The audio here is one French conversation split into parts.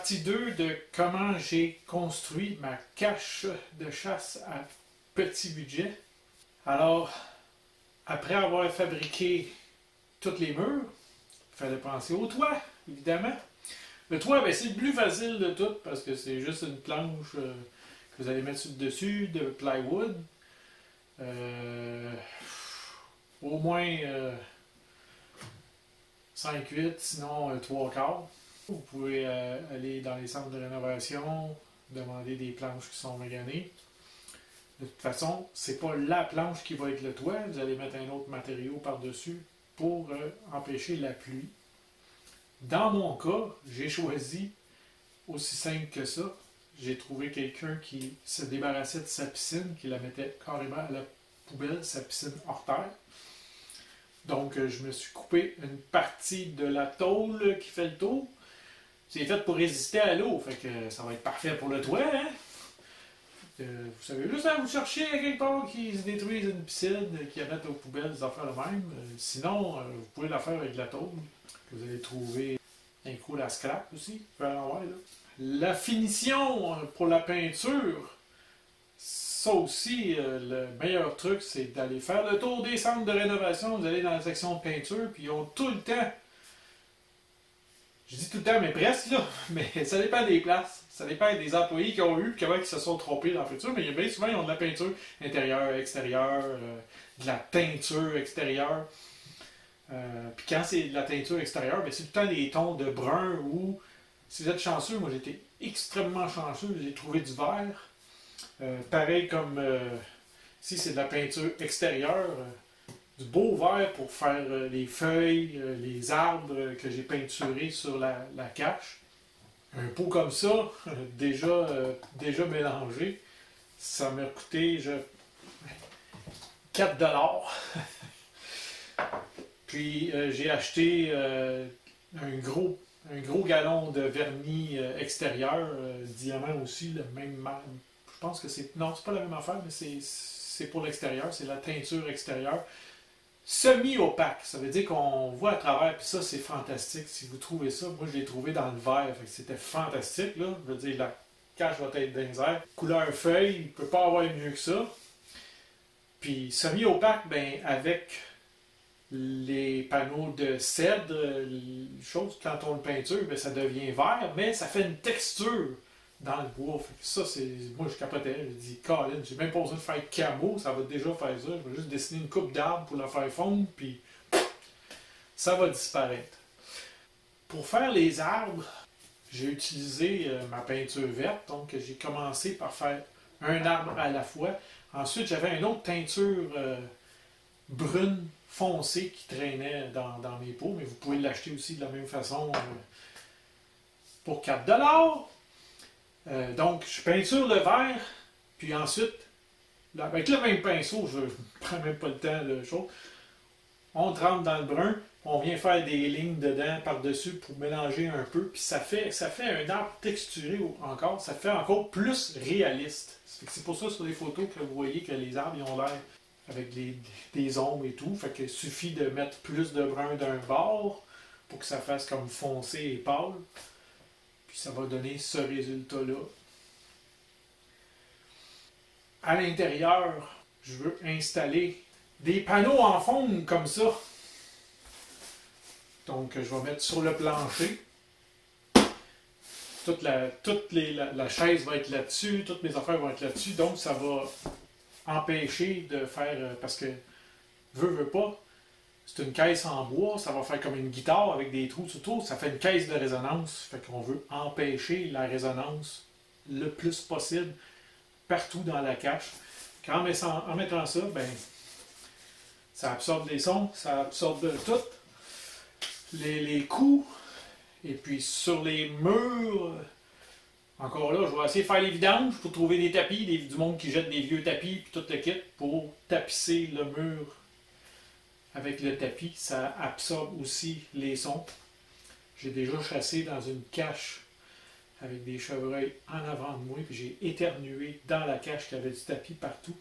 Partie 2 de comment j'ai construit ma cache de chasse à petit budget. Alors, après avoir fabriqué tous les murs, il fallait penser au toit, évidemment. Le toit, ben, c'est le plus facile de tout parce que c'est juste une planche que vous allez mettre sur le dessus de plywood. Au moins 5-8, sinon 3/4. Vous pouvez aller dans les centres de rénovation, demander des planches qui sont maganées. De toute façon, c'est pas la planche qui va être le toit. Vous allez mettre un autre matériau par-dessus pour empêcher la pluie. Dans mon cas, j'ai choisi aussi simple que ça. J'ai trouvé quelqu'un qui se débarrassait de sa piscine, qui la mettait carrément à la poubelle, sa piscine hors terre. Donc, je me suis coupé une partie de la tôle qui fait le tour. C'est fait pour résister à l'eau, fait que ça va être parfait pour le toit, hein? Vous savez juste à vous chercher à quelque part qui se détruise une piscine, qui la mettent aux poubelles, des affaires de même. Sinon, vous pouvez la faire avec de la tôle, que vous allez trouver un coup à scrap aussi. La finition pour la peinture, ça aussi, le meilleur truc, c'est d'aller faire le tour des centres de rénovation. Vous allez dans la section de peinture, puis ils ont tout le temps, je dis tout le temps, mais presque, là, mais ça dépend des places. Ça dépend des employés qui ont eu, puis comment ils se sont trompés dans la peinture, mais bien souvent, ils ont de la peinture intérieure, extérieure, de la teinture extérieure. Puis quand c'est de la teinture extérieure, c'est tout le temps des tons de brun ou, si vous êtes chanceux, moi j'étais extrêmement chanceux, j'ai trouvé du vert. Pareil comme si c'est de la peinture extérieure, du beau vert pour faire les feuilles, les arbres que j'ai peinturés sur la cache. Un pot comme ça, déjà mélangé, ça m'a coûté 4$. Puis j'ai acheté un gros gallon de vernis extérieur, diamant aussi, le même. Je pense que c'est. Non, c'est pas la même affaire, mais c'est pour l'extérieur, c'est la teinture extérieure. Semi-opaque, ça veut dire qu'on voit à travers, puis ça c'est fantastique. Si vous trouvez ça, moi je l'ai trouvé dans le vert, fait que c'était fantastique, là. Je veux dire, la cache va être dans les airs. Couleur feuille, il ne peut pas avoir mieux que ça. Puis semi-opaque, ben avec les panneaux de cèdre, chose, quand on le peinture, ben, ça devient vert, mais ça fait une texture dans le bois. Fait que ça, c'est. Moi, je capotais. Je dis, Colin, j'ai même pas besoin de faire camo, ça va déjà faire ça. Je vais juste dessiner une coupe d'arbres pour la faire fondre, puis ça va disparaître. Pour faire les arbres, j'ai utilisé ma peinture verte. Donc, j'ai commencé par faire un arbre à la fois. Ensuite, j'avais une autre teinture brune foncée qui traînait dans mes pots, mais vous pouvez l'acheter aussi de la même façon pour 4$. Donc, je peinture le vert, puis ensuite, avec le même pinceau, je ne prends même pas le temps de chose, on trempe dans le brun, on vient faire des lignes dedans par-dessus pour mélanger un peu, puis ça fait un arbre texturé encore, ça fait encore plus réaliste. C'est pour ça sur les photos que vous voyez que les arbres ils ont l'air avec des ombres et tout, fait qu'il suffit de mettre plus de brun d'un bord pour que ça fasse comme foncé et pâle. Puis ça va donner ce résultat-là. À l'intérieur, je veux installer des panneaux en fonte comme ça. Donc, je vais mettre sur le plancher. La chaise va être là-dessus, toutes mes affaires vont être là-dessus. Donc, ça va empêcher de faire... parce que, veux pas, c'est une caisse en bois, ça va faire comme une guitare avec des trous autour, ça fait une caisse de résonance. Fait qu'on veut empêcher la résonance le plus possible partout dans la cache. En mettant ça, ben, ça absorbe les sons, ça absorbe tout, les coups, et puis sur les murs, encore là, je vais essayer de faire les vidanges pour trouver des tapis, du monde qui jette des vieux tapis, puis tout le kit pour tapisser le mur. Avec le tapis, ça absorbe aussi les sons. J'ai déjà chassé dans une cache avec des chevreuils en avant de moi, puis j'ai éternué dans la cache qui avait du tapis partout.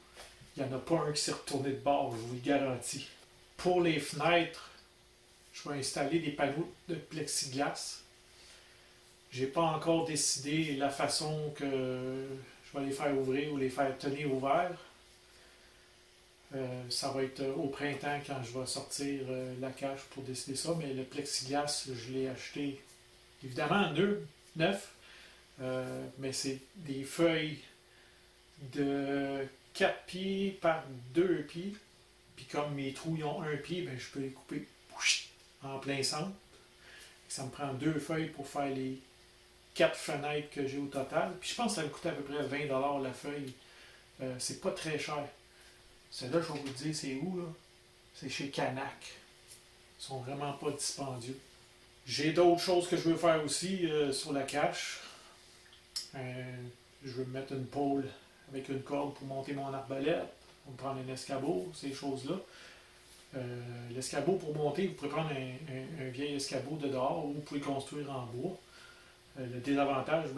Il n'y en a pas un qui s'est retourné de bord, je vous le garantis. Pour les fenêtres, je vais installer des panneaux de plexiglas. J'ai pas encore décidé la façon que je vais les faire ouvrir ou les faire tenir ouverts. Ça va être au printemps quand je vais sortir la cage pour décider ça, mais le plexiglas, je l'ai acheté évidemment neuf, mais c'est des feuilles de 4 pieds par 2 pieds. Puis comme mes trous ils ont un pied, ben, je peux les couper en plein centre. Ça me prend 2 feuilles pour faire les 4 fenêtres que j'ai au total. Puis je pense que ça me coûte à peu près 20$ la feuille. C'est pas très cher. Celle-là, je vais vous dire, c'est où, là? C'est chez Canac. Ils sont vraiment pas dispendieux. J'ai d'autres choses que je veux faire aussi sur la cache. Je veux mettre une pôle avec une corde pour monter mon arbalète. On va prendre un escabeau, ces choses-là. L'escabeau pour monter, vous pouvez prendre un vieil escabeau de dehors ou vous pouvez le construire en bois. Le désavantage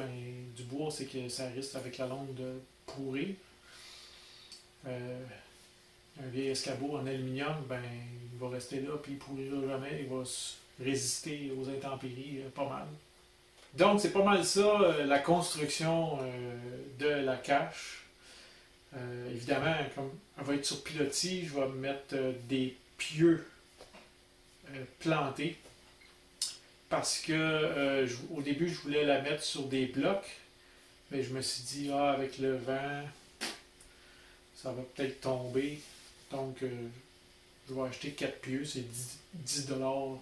du bois, c'est que ça risque avec la longue de pourrir. Un vieil escabeau en aluminium, il va rester là, puis il ne pourrira jamais, il va résister aux intempéries pas mal. Donc, c'est pas mal ça, la construction de la cache. Évidemment, comme elle va être sur pilotis, je vais mettre des pieux plantés. Parce que au début, je voulais la mettre sur des blocs, mais je me suis dit, avec le vent, ça va peut-être tomber. Donc, je vais acheter 4 pieux, c'est 10$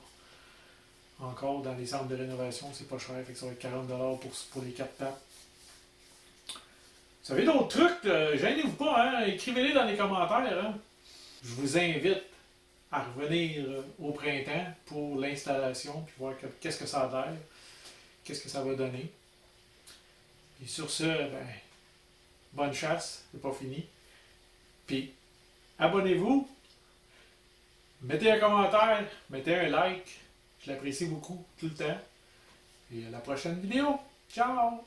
encore dans les centres de rénovation, c'est pas cher, fait que ça va être 40$ pour les 4 pattes. Vous avez d'autres trucs, gênez-vous pas, hein? Écrivez-les dans les commentaires. Hein? Je vous invite à revenir au printemps pour l'installation, puis voir qu'est-ce que ça a l'air, qu'est-ce que ça va donner. Et sur ce, bonne chasse, c'est pas fini. Puis, abonnez-vous, mettez un commentaire, mettez un like, je l'apprécie beaucoup tout le temps. Et à la prochaine vidéo. Ciao!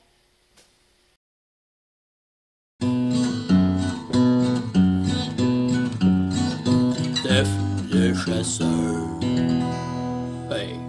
Steph le chasseur. Hey.